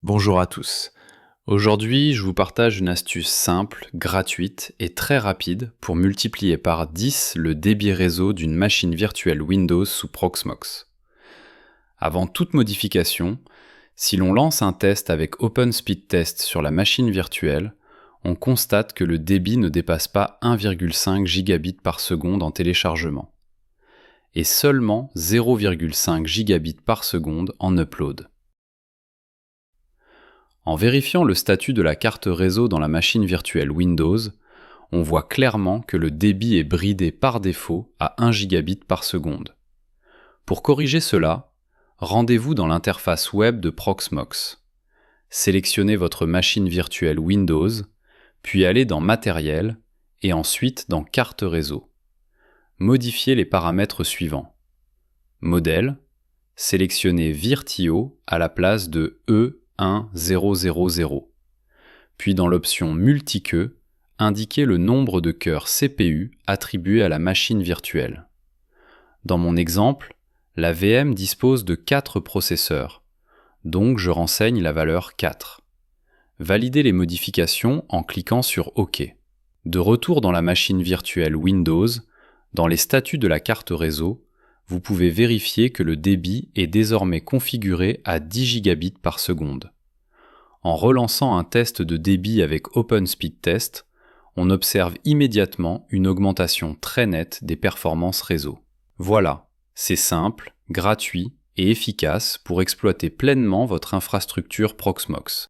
Bonjour à tous. Aujourd'hui, je vous partage une astuce simple, gratuite et très rapide pour multiplier par 10 le débit réseau d'une machine virtuelle Windows sous Proxmox. Avant toute modification, si l'on lance un test avec OpenSpeedTest sur la machine virtuelle, on constate que le débit ne dépasse pas 1,5 gigabit par seconde en téléchargement et seulement 0,5 gigabit par seconde en upload. En vérifiant le statut de la carte réseau dans la machine virtuelle Windows, on voit clairement que le débit est bridé par défaut à 1 gigabit par seconde. Pour corriger cela, rendez-vous dans l'interface web de Proxmox. Sélectionnez votre machine virtuelle Windows, puis allez dans Matériel et ensuite dans Carte réseau. Modifiez les paramètres suivants. Modèle, sélectionnez Virtio à la place de E1000. Puis dans l'option Multiqueue, indiquez le nombre de cœurs CPU attribués à la machine virtuelle. Dans mon exemple, la VM dispose de 4 processeurs, donc je renseigne la valeur 4. Validez les modifications en cliquant sur OK. De retour dans la machine virtuelle Windows, dans les statuts de la carte réseau, vous pouvez vérifier que le débit est désormais configuré à 10 gigabits par seconde. En relançant un test de débit avec OpenSpeedTest, on observe immédiatement une augmentation très nette des performances réseau. Voilà, c'est simple, gratuit et efficace pour exploiter pleinement votre infrastructure Proxmox.